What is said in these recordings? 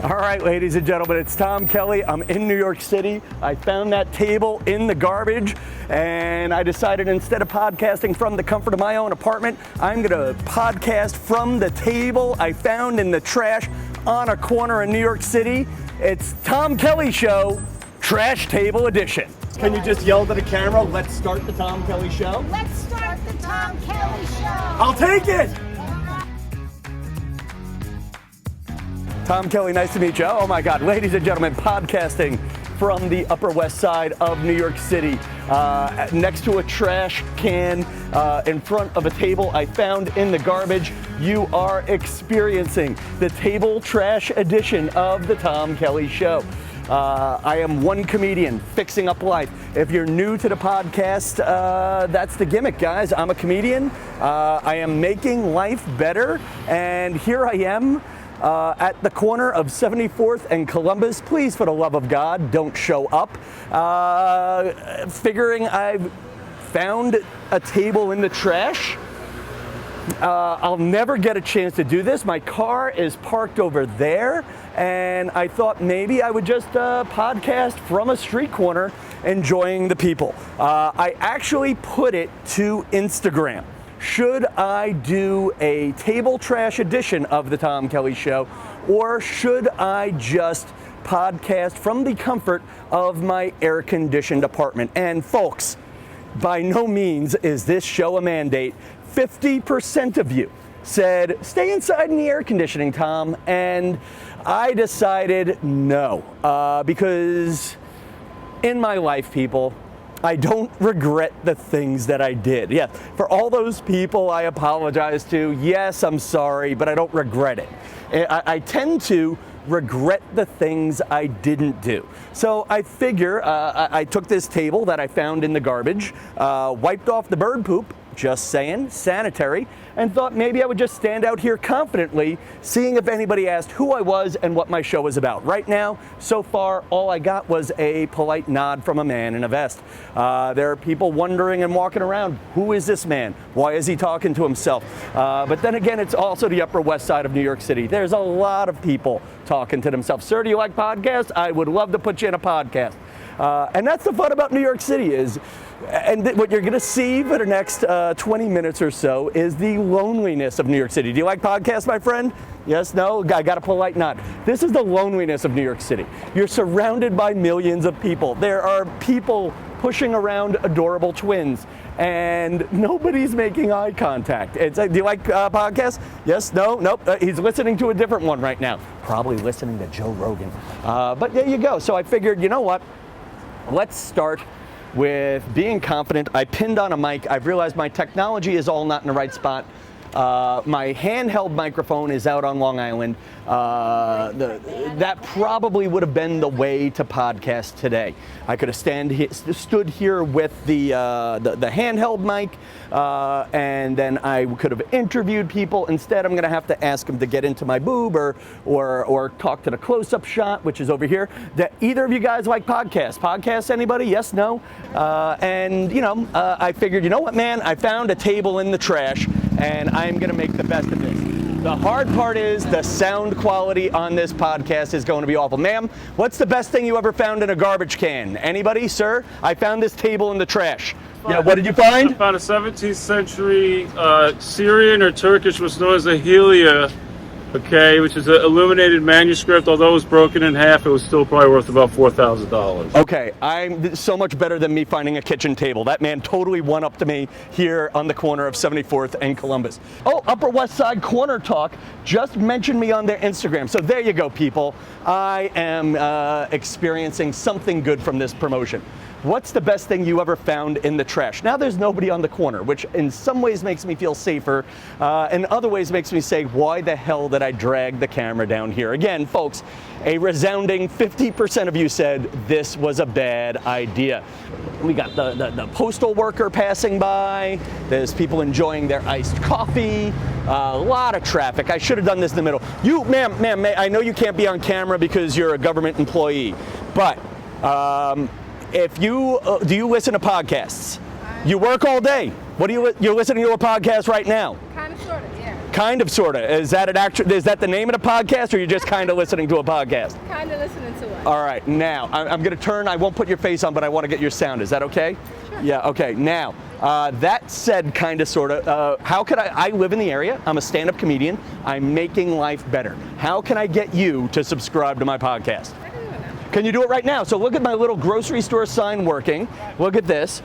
All right, ladies and gentlemen, it's Tom Kelly. I'm in New York City. I found that table in the garbage, and I decided instead of podcasting from the comfort of my own apartment, I'm going to podcast from the table I found in the trash on a corner in New York City. It's Tom Kelly Show, Trash Table Edition. Can you just yell to the camera, let's start the Tom Kelly Show? Let's start the Tom Kelly Show. I'll take it. Tom Kelly, nice to meet you. Oh my God, ladies and gentlemen, podcasting from the Upper West Side of New York City, next to a trash can, in front of a table I found in the garbage. You are experiencing the table trash edition of the Tom Kelly Show. I am one comedian fixing up life. If you're new to the podcast, that's the gimmick, guys. I'm a comedian. I am making life better, and here I am. At the corner of 74th and Columbus. Please, for the love of God, don't show up. Figuring I've found a table in the trash. I'll never get a chance to do this. My car is parked over there, and I thought maybe I would just podcast from a street corner, enjoying the people. I actually put it to Instagram. Should I do a table trash edition of the Tom Kelly Show, or should I just podcast from the comfort of my air-conditioned apartment? And folks, by no means is this show a mandate. 50% of you said, stay inside in the air conditioning, Tom, and I decided no, because in my life, people, I don't regret the things that I did. Yeah, for all those people I apologize to, yes, I'm sorry, but I don't regret it. I tend to regret the things I didn't do. So I figure I took this table that I found in the garbage, wiped off the bird poop, just saying, sanitary, and thought maybe I would just stand out here confidently, seeing if anybody asked who I was and what my show was about. Right now, so far, all I got was a polite nod from a man in a vest. There are people wondering and walking around, who is this man? Why is he talking to himself? But then again, it's also the Upper West Side of New York City. There's a lot of people talking to themselves. Sir, do you like podcasts? I would love to put you in a podcast. And that's the fun about New York City is, and what you're going to see for the next 20 minutes or so is the loneliness of New York City. Do you like podcasts, my friend? Yes, no? I got a polite nod. This is the loneliness of New York City. You're surrounded by millions of people. There are people pushing around adorable twins, and nobody's making eye contact. It's like, do you like podcasts? Yes, no, nope. He's listening to a different one right now. Probably listening to Joe Rogan. But there you go. So I figured, you know what? Let's start with being confident. I pinned on a mic. I've realized my technology is all not in the right spot. My handheld microphone is out on Long Island. That probably would have been the way to podcast today. I could have stood here with the handheld mic, and then I could have interviewed people. Instead, I'm going to have to ask them to get into my boob or talk to the close-up shot, which is over here. That either of you guys like podcasts? Podcasts, anybody? Yes, no? And, you know, I figured, you know what, man? I found a table in the trash, and I'm going to make the best of this. The hard part is the sound quality on this podcast is going to be awful. Ma'am, what's the best thing you ever found in a garbage can? Anybody, sir? I found this table in the trash. Yeah, what did you find? I found a 17th century Syrian or Turkish, what's known as a helia, okay, which is an illuminated manuscript. Although it was broken in half, it was still probably worth about $4,000. Okay, I'm so much better than me finding a kitchen table. That man totally won up to me here on the corner of 74th and Columbus. Oh, Upper West Side Corner Talk just mentioned me on their Instagram. So there you go, people. I am experiencing something good from this promotion. What's the best thing you ever found in the trash? Now there's nobody on the corner, which in some ways makes me feel safer, and other ways makes me say, why the hell did I drag the camera down here? Again, folks, a resounding 50% of you said this was a bad idea. We got the postal worker passing by. There's people enjoying their iced coffee. A lot of traffic. I should have done this in the middle. You, ma'am, I know you can't be on camera because you're a government employee, but if you do you listen to podcasts? You work all day. What do you're listening to a podcast right now? Kind of, sort of, yeah. Kind of, sort of. Is that the name of the podcast, or you're just kind of listening to a podcast? Kind of listening to it. All right, now, I'm going to turn. I won't put your face on, but I want to get your sound. Is that okay? Sure. Yeah, okay. Now, that said, kind of, sort of, how could I live in the area. I'm a stand-up comedian. I'm making life better. How can I get you to subscribe to my podcast? I don't even know. Can you do it right now? So look at my little grocery store sign working. Look at this.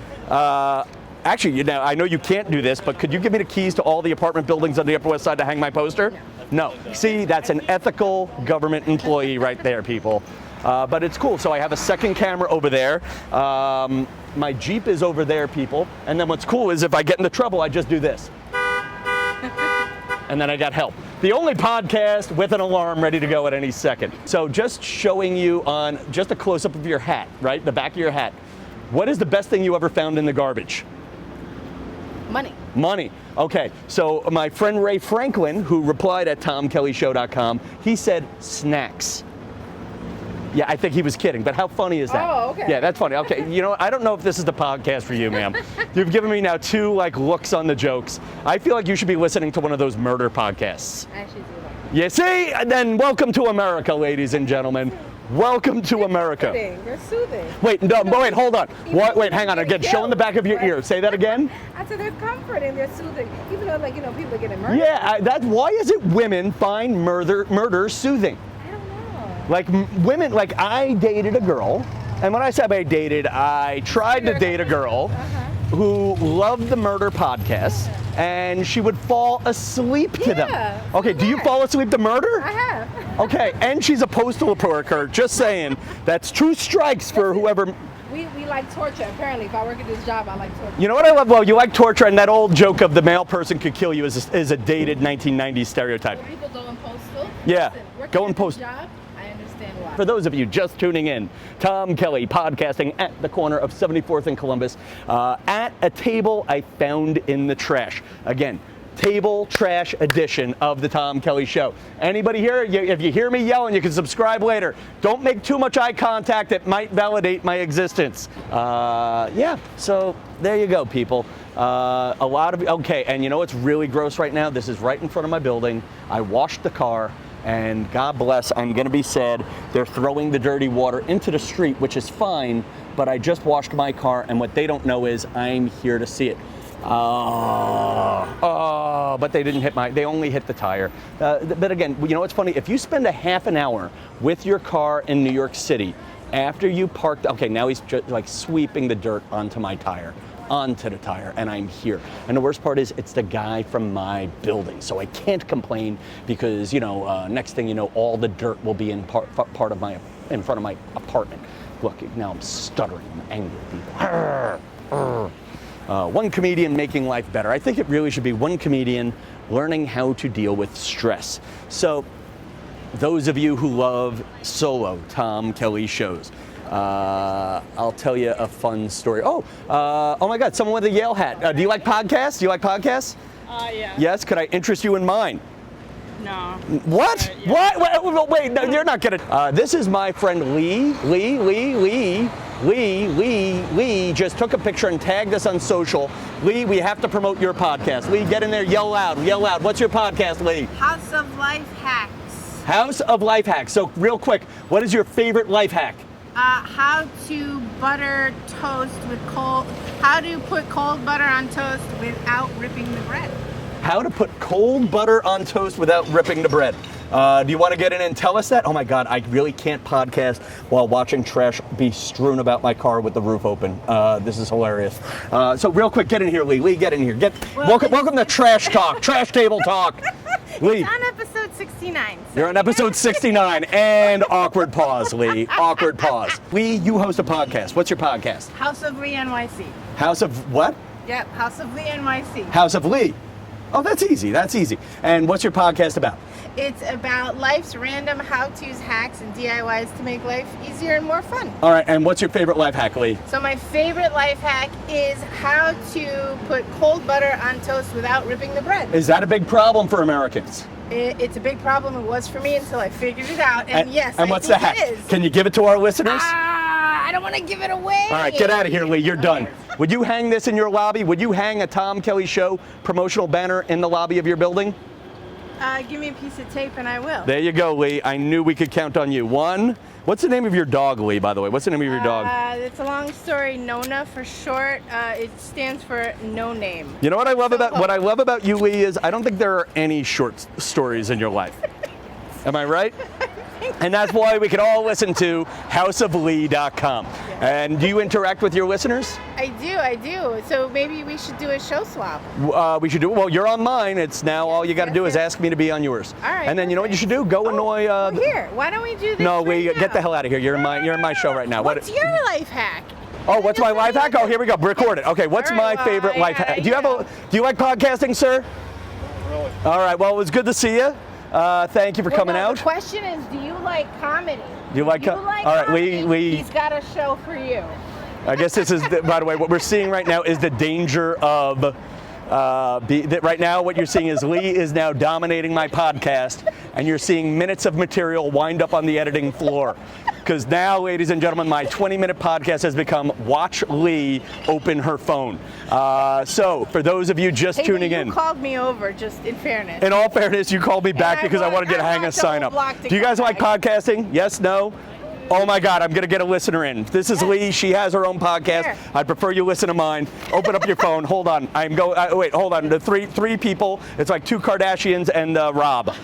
Actually, I know you can't do this, but could you give me the keys to all the apartment buildings on the Upper West Side to hang my poster? No. See, that's an ethical government employee right there, people. But it's cool. So I have a second camera over there. My Jeep is over there, people. And then what's cool is if I get into trouble, I just do this. And then I got help. The only podcast with an alarm ready to go at any second. So just showing you on just a close-up of your hat, right? The back of your hat. What is the best thing you ever found in the garbage? Money. Money. Okay, so my friend Ray Franklin, who replied at TomKellyShow.com, he said snacks. Yeah, I think he was kidding, but how funny is that? Oh, okay. Yeah, that's funny. Okay, you know what? I don't know if this is the podcast for you, ma'am. You've given me now 2 looks on the jokes. I feel like you should be listening to one of those murder podcasts. I should do that. You see? And then welcome to America, ladies and gentlemen. Welcome to America. They're soothing. Wait, no, but wait, hold on. Wait, hang on again. Show in the back of your ear. Say that again. I said they're comforting, they're soothing. Even though, people are getting murdered. Yeah, why is it women find murder soothing? I don't know. Like women, I dated a girl, and when I say I dated, I tried to date a girl who loved the murder podcast, and she would fall asleep to them. Okay, do you fall asleep to murder? I have. Okay, and she's a postal worker, just saying. That's 2 strikes for whoever. We like torture, apparently. If I work at this job, I like torture. You know what I love? Well, you like torture, and that old joke of the male person could kill you is a dated 1990s stereotype. When people go in postal, Yeah, working go in at this postal. job, I understand why. For those of you just tuning in, Tom Kelly podcasting at the corner of 74th and Columbus at a table I found in the trash. Again, table trash edition of the Tom Kelly Show. Anybody here? If you hear me yelling, you can subscribe later. Don't make too much eye contact. It might validate my existence. Yeah, so there you go, people. Okay, and you know what's really gross right now? This is right in front of my building. I washed the car. And God bless, I'm going to be sad, they're throwing the dirty water into the street, which is fine, but I just washed my car, and what they don't know is I'm here to see it. But they didn't they only hit the tire. But again, you know what's funny? If you spend a half an hour with your car in New York City, after you parked, okay, now he's just sweeping the dirt onto my tire. Onto the tire, and I'm here. And the worst part is it's the guy from my building, so I can't complain because next thing you know, all the dirt will be in front of my apartment. Look, now I'm stuttering. I'm angry, people. One comedian making life better. I think it really should be one comedian learning how to deal with stress. So, those of you who love solo Tom Kelly shows. I'll tell you a fun story. Oh my God, someone with a Yale hat. Do you like podcasts? Yeah. Yes, could I interest you in mine? No. What? Yeah. What? Wait, no, you're not gonna. This is my friend Lee just took a picture and tagged us on social. Lee, we have to promote your podcast. Lee, get in there, yell loud. What's your podcast, Lee? House of Life Hacks. House of Life Hacks. So real quick, what is your favorite life hack? How to butter toast with how to put cold butter on toast without ripping the bread. How to put cold butter on toast without ripping the bread. Do you want to get in and tell us that? Oh my God, I really can't podcast while watching trash be strewn about my car with the roof open. This is hilarious. So real quick, get in here, Lee. Lee, get in here. Welcome to Trash Talk, Trash Table Talk. Lee. It's on episode 69. So You're on episode 69, and awkward pause, Lee. Awkward pause. Lee, you host a podcast. What's your podcast? House of Lee NYC. House of what? Yep, House of Lee NYC. House of Lee. Oh, that's easy. And what's your podcast about? It's about life's random how-tos, hacks, and DIYs to make life easier and more fun. All right, and what's your favorite life hack, Lee? So my favorite life hack is how to put cold butter on toast without ripping the bread. Is that a big problem for Americans? It's a big problem. It was for me until I figured it out. And yes, and what's the hack? It is. Can you give it to our listeners? I don't want to give it away. All right, get out of here, Lee. You're done. Would you hang this in your lobby? Would you hang a Tom Kelly Show promotional banner in the lobby of your building? Give me a piece of tape and I will. There you go, Lee. I knew we could count on you. One. What's the name of your dog, Lee, by the way? What's the name of your dog? It's a long story, Nona for short. It stands for no name. You know what I love about you, Lee, is I don't think there are any short stories in your life. Am I right? And that's why we can all listen to houseoflee.com. And do you interact with your listeners? I do. So maybe we should do a show swap. We should do it. Well, you're on mine. It's now all you got to do is ask me to be on yours. All right. And then you know what you should do? Go annoy. Here. Why don't we do this? No, right now? Get the hell out of here. You're in my show right now. What's your life hack? Oh, what's my life hack? Oh, here we go. Record it. Okay, what's All right, my favorite life hack? Do you like podcasting, sir? Really? All right. Well, it was good to see you. Thank you for coming out. The question is, do you like comedy? Do you like all right, comedy? Lee. He's got a show for you. I guess this is, by the way, what we're seeing right now is the danger of, right now what you're seeing is Lee is now dominating my podcast, and you're seeing minutes of material wind up on the editing floor. Because now, ladies and gentlemen, my 20-minute podcast has become Watch Lee Open Her Phone. So, for those of you just tuning in. You called me over, just in fairness. In all fairness, you called me back because I wanted you to hang a sign up. Do you guys like podcasting? Yes, no? Oh my God, I'm going to get a listener in. This is Lee. She has her own podcast. Here. I'd prefer you listen to mine. Open up your phone. Hold on. Wait, hold on. The three people. It's like two Kardashians and Rob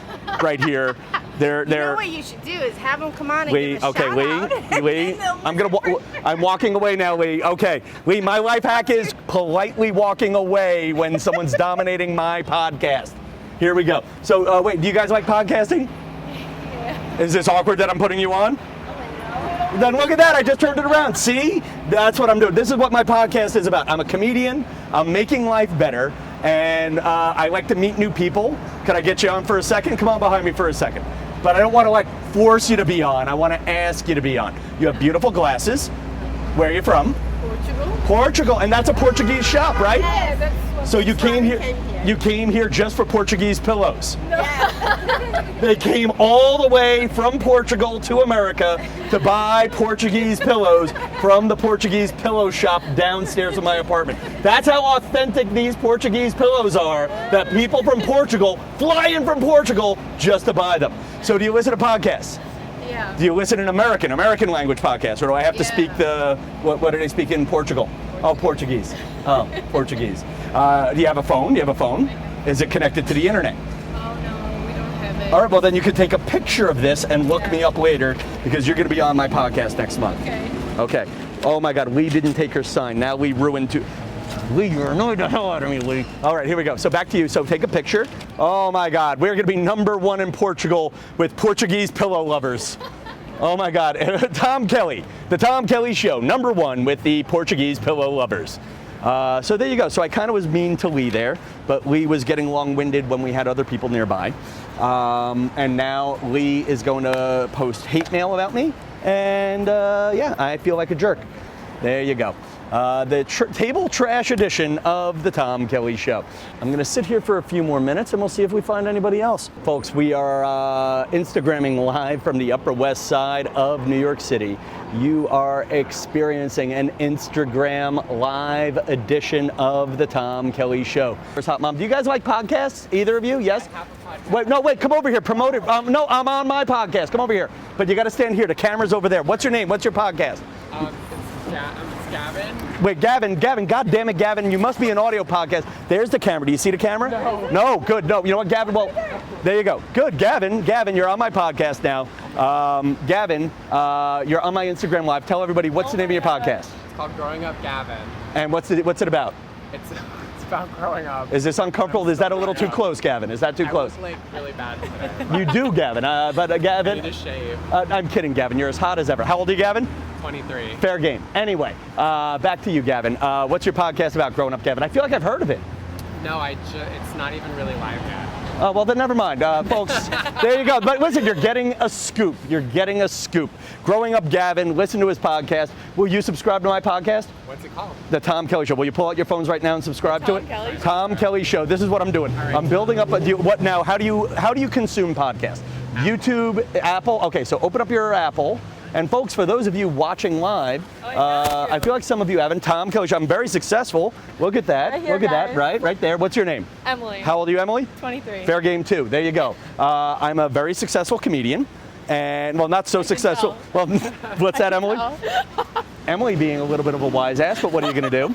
right here. You know what you should do is have them come on and Lee, give a okay, shout Lee, out. Lee, I'm walking away now, Lee. Okay, Lee, my life hack is politely walking away when someone's dominating my podcast. Here we go. So, wait, do you guys like podcasting? Yeah. Is this awkward that I'm putting you on? Then look at that, I just turned it around. See? That's what I'm doing. This is what my podcast is about. I'm a comedian, I'm making life better, and I like to meet new people. Could I get you on for a second? Come on behind me for a second. But I don't want to force you to be on. I want to ask you to be on. You have beautiful glasses. Where are you from? Portugal. Portugal, and that's a Portuguese shop, right? Yeah, that's what So you came here. here. You came here just for Portuguese pillows. No. They came all the way from Portugal to America to buy Portuguese pillows from the Portuguese pillow shop downstairs of my apartment. That's how authentic these Portuguese pillows are, that people from Portugal fly in from Portugal just to buy them. So do you listen to podcasts? Yeah. Do you listen to American language podcasts, or do I have to speak what do they speak in Portugal? Oh, Portuguese. Oh, Portuguese. Do you have a phone? Is it connected to the internet? Oh no, we don't have it. All right, well then you can take a picture of this and look me up later because you're going to be on my podcast next month. Okay. Okay. Oh my God, Lee didn't take her sign. Now Lee ruined too. Lee, you're annoying the hell out of me, Lee. All right, here we go. So back to you. So take a picture. Oh my God, we're going to be #1 in Portugal with Portuguese pillow lovers. Oh my God, Tom Kelly, the Tom Kelly Show, #1 with the Portuguese pillow lovers. So there you go. So I kind of was mean to Lee there, but Lee was getting long-winded when we had other people nearby. And now Lee is going to post hate mail about me, and yeah, I feel like a jerk. There you go. The table trash edition of the Tom Kelly Show. I'm going to sit here for a few more minutes and we'll see if we find anybody else. Folks, we are Instagramming live from the Upper West Side of New York City. You are experiencing an Instagram live edition of the Tom Kelly Show. Where's Hot Mom? Do you guys like podcasts? Either of you? Yes? I have a podcast. Wait, come over here. Promote it. No, I'm on my podcast. Come over here. But you got to stand here. The camera's over there. What's your name? What's your podcast? It's Gavin. Wait, Gavin, God damn it, Gavin, you must be an audio podcast. There's the camera. Do you see the camera? No. No, good. No, you know what, Gavin? Well, there you go. Good, Gavin, you're on my podcast now. Gavin, you're on my Instagram Live. Tell everybody what's the name of your podcast. It's called Growing Up Gavin. And what's it about? It's about growing up. Is this uncomfortable? Is that a little too close, Gavin? Is that too close? I was really bad today. You do, Gavin. But I Gavin, need to shave. I'm kidding, Gavin. You're as hot as ever. How old are you, Gavin? 23. Fair game. Anyway, back to you, Gavin. What's your podcast about, Growing Up, Gavin? I feel like I've heard of it. No, it's not even really live yet. Oh, well, then never mind. Folks, there you go. But listen, you're getting a scoop. Growing Up Gavin, listen to his podcast. Will you subscribe to my podcast? What's it called? The Tom Kelly Show. Will you pull out your phones right now and subscribe to it? Kelly Show. Tom Kelly Show. This is what I'm doing. right. I'm building up what now? How do you consume podcasts? YouTube, Apple. Okay, so open up your Apple And folks, for those of you watching live, I feel like some of you haven't. Tom Kelly Show. I'm very successful. Look at that. Right here, Look at that. guys. Right there. What's your name? Emily. How old are you, Emily? 23. Fair game too. There you go. I'm a very successful comedian. And, well, not so successful. Well, what's that, Emily? Emily being a little bit of a wise ass, but what are you going to do?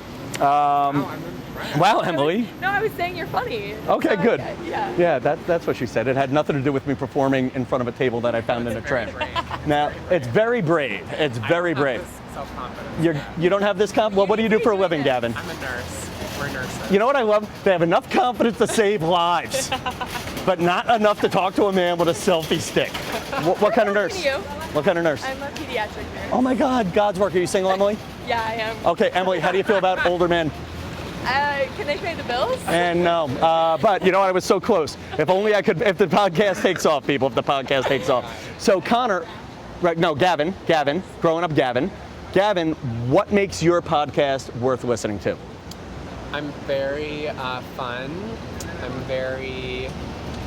Wow, Emily. No, I was saying you're funny. Okay, good. Yeah. Yeah, that's what she said. It had nothing to do with me performing in front of a table that I found in the trash. Now, it's very brave. It's very brave. Self-confidence. You don't have this Well, what do you do for a living, Gavin? I'm a nurse. We're nurses. You know what I love? They have enough confidence to save lives, but not enough to talk to a man with a selfie stick. What kind of nurse? You? What kind of nurse? I'm a pediatric nurse. Oh my God, God's work. Are you single, Emily? Yeah, I am. Okay, Emily, how do you feel about older men? Can they pay the bills? And no, but you know what? I was so close. If only I could. If the podcast takes off, people. If the podcast takes off. So Connor, right? No, Gavin. Growing up, Gavin. Gavin, what makes your podcast worth listening to? I'm very fun. I'm very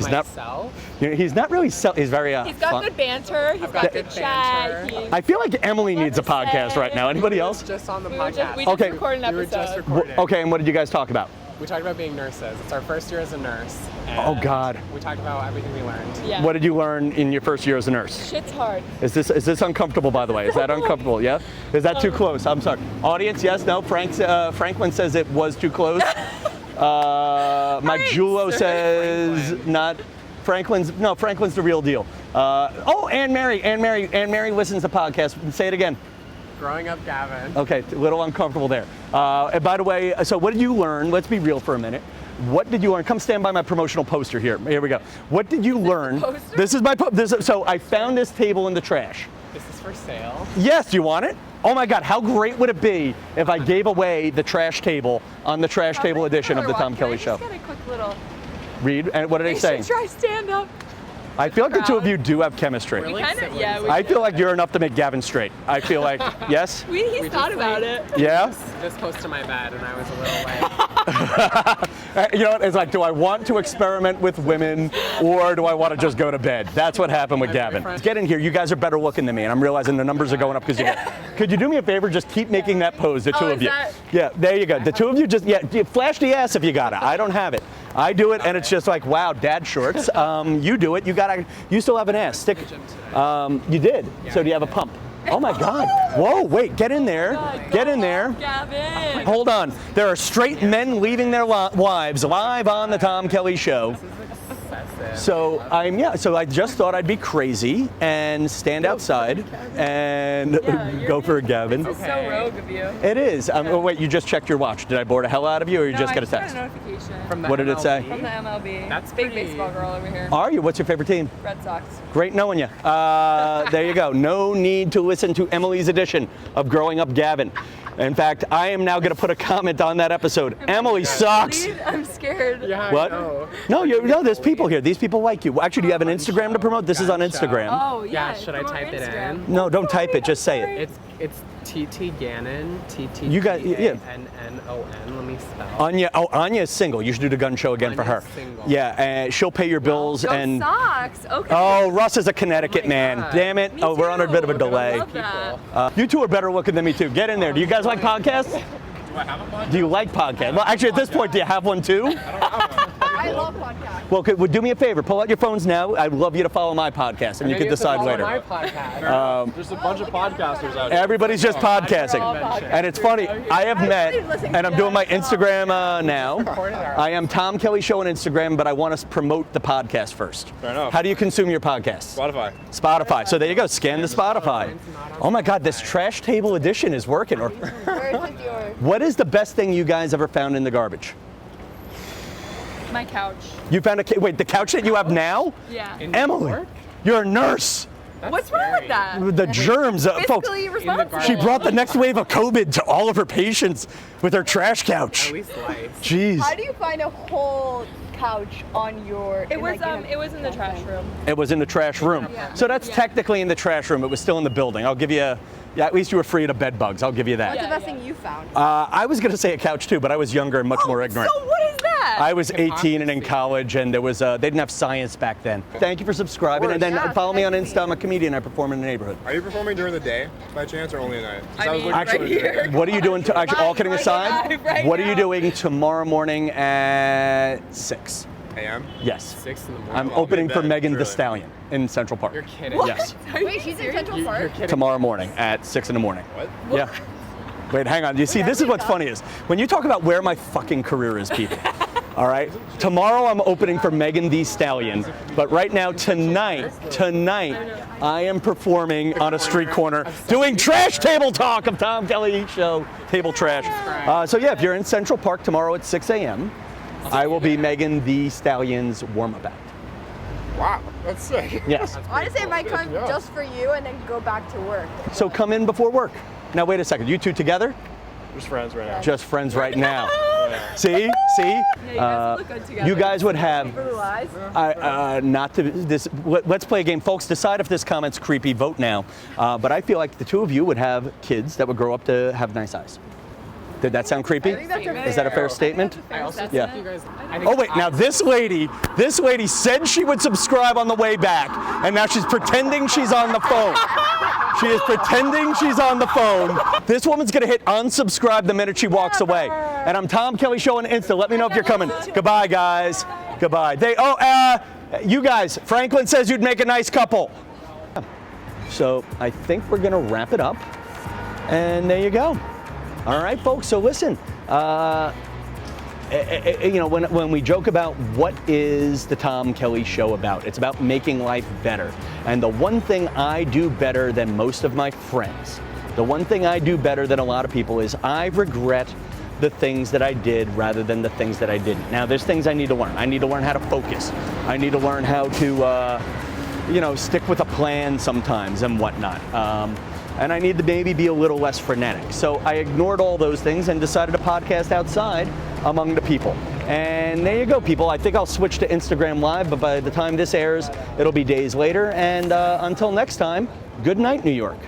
myself. He's not really. He's very. He's got fun. good banter. He's got good chat. banter. I feel like Emily needs a podcast right now. Anybody else? Just on the We podcast. just Okay. recorded an We were just episode. recording. Okay, and what did you guys talk about? We talked about being nurses. It's our first year as a nurse. Oh, and God. We talked about everything we learned. Yeah. What did you learn in your first year as a nurse? Shit's hard. Is this uncomfortable, by the way? Is that uncomfortable? Yeah? Is that too close? I'm sorry. Audience, yes, no? Franklin says it was too close. Mike Julo says not. Franklin's the real deal. Anne Mary listens to podcasts. Say it again. Growing up, Gavin. Okay, a little uncomfortable there. And by the way, so what did you learn? Let's be real for a minute. What did you learn? Come stand by my promotional poster here. Here we go. What did you learn? poster? This is my so I found this table in the trash. This is for sale. Yes, do you want it? Oh my God, how great would it be if I gave away the trash table on the trash table edition of the Tom Kelly Show? Just got a quick little. Read, and what are they saying? Try stand up. I feel like the two of you do have chemistry. Really? Kind of, siblings. yeah. I feel like you're enough to make Gavin straight. I feel like, yes? He's thought about it. Yeah? This close to my bed, and I was a little like, You know what? It's like, do I want to experiment with women or do I want to just go to bed? That's what happened with Gavin. Get in here. You guys are better looking than me, and I'm realizing the numbers are going up because you get. Could you do me a favor? Just keep making that pose, the two Oh, of is you. that- Yeah, there you go. The two of you just, flash the ass if you got it. I don't have it. I do it, and it's just like, wow, dad shorts. You do it. You still have an ass. Stick. You did. So do you have a pump? Oh my God. Whoa, wait, get in there. Get in there. Gavin. Hold on. There are straight men leaving their wives live on the Tom Kelly Show. So so I just thought I'd be crazy and stand outside and go for a Gavin. This is so rogue of you. It is. Wait, you just checked your watch. Did I bore the hell out of you, or you just got a text? got a notification from the What did it say? from the MLB. That's big pretty- baseball girl over here. Are you? What's your favorite team? Red Sox. Great knowing you. There you go. No need to listen to Emily's edition of Growing Up Gavin. In fact, I am now going to put a comment on that episode. Emily sucks. Please, I'm scared. yeah, What? I know. No, there's people here. These people like you. Actually, do you have an Instagram to promote? This is on Gotcha. Instagram. Oh yeah. Yeah, should I promote type your it Instagram. in? No, don't type it. Just say it. It's TT Gannon. You got- yeah. TTGANNON. Let me spell. Anya is single. You should do the gun show again for her. Anya's single. Yeah, she'll pay your bills Go and. Sox. Okay. Oh, Russ is a Connecticut Oh my man. God. Damn it. Me Oh, we're on a too. bit of a I delay. love that. You two are better looking than me too. Get in there. Do you guys like podcasts? Do I have a podcast? Do you like podcasts? Well, actually, at this point, do you have one too? I love podcasts. Well, do me a favor. Pull out your phones now. I'd love you to follow my podcast, and you can decide later. My podcast. There's a bunch of podcasters out here. Everybody's just podcasting. All podcasts. And it's funny, I have met, and I'm doing my Instagram now. Recorded our- I am Tom Kelly Show on Instagram, but I want to promote the podcast first. Fair enough. How do you consume your podcast? Spotify. Spotify. So there you go, scan the Spotify. Oh my God, this trash table edition is working. Where's yours? What is the best thing you guys ever found in the garbage? My couch. You found wait, the couch that you have now? Yeah. In New Emily, York? you're a nurse. That's What's wrong scary. with that? The germs, folks. Fiscally responsible. She brought the next wave of COVID to all of her patients with her trash couch. At least life. Jeez. How do you find a whole couch on your? It was in the trash room. It was in the trash room. Yeah. So that's technically in the trash room. It was still in the building. I'll give you, at least you were free of bed bugs. I'll give you that. What's Yeah, the best yeah. thing you found? I was going to say a couch too, but I was younger and much more ignorant. So what is that? I was 18 and in college, and there was they didn't have science back then. Thank you for subscribing, and then follow me on Insta. I'm a comedian. I perform in the neighborhood. Are you performing during the day by chance, or only at night? I mean, Actually, right here. what are you doing? Actually, all kidding Right aside, now, right what are you now. doing tomorrow morning at 6? a.m.? Yes. 6 in the morning. I'm I'll be opening in for bed, Megan Thee really. Stallion in Central Park. You're kidding. Yes. Wait, she's in Central You're Park? kidding. Tomorrow morning at 6 in the morning. What? Yeah. Wait, hang on. You see, this is what's funny is when you talk about where my fucking career is, people. All right. Tomorrow I'm opening for Megan Thee Stallion, but right now tonight, I am performing on a street corner doing trash table talk of Tom Kelly Show table trash. So yeah, if you're in Central Park tomorrow at 6 a.m., I will be Megan Thee Stallion's warm-up act. Wow, that's sick. Yes. Honestly, I might come just for you and then go back to work. So come in before work. Now wait a second. You two together? Just friends right now. Just friends right now. See? You guys would have Blue eyes. not to this. Let's play a game, folks. Decide if this comment's creepy. Vote now. But I feel like the two of you would have kids that would grow up to have nice eyes. Did that sound creepy? I think that's a Is that a fair statement? I also Yeah. think you guys. I think Oh wait, now this lady said she would subscribe on the way back, and now she's pretending she's on the phone. She is pretending she's on the phone. This woman's gonna hit unsubscribe the minute she walks away. And I'm Tom Kelly Show on Insta. Let me know if you're coming. Goodbye, guys. Goodbye. You guys, Franklin says you'd make a nice couple. So I think we're gonna wrap it up, and there you go. All right, folks. So listen. When we joke about what is the Tom Kelly Show about, it's about making life better. And the one thing I do better than most of my friends, the one thing I do better than a lot of people is I regret the things that I did rather than the things that I didn't. Now, there's things I need to learn. I need to learn how to focus. I need to learn how to, stick with a plan sometimes and whatnot. And I need to maybe be a little less frenetic. So I ignored all those things and decided to podcast outside among the people. And there you go, people. I think I'll switch to Instagram Live, but by the time this airs, it'll be days later. And until next time, good night, New York.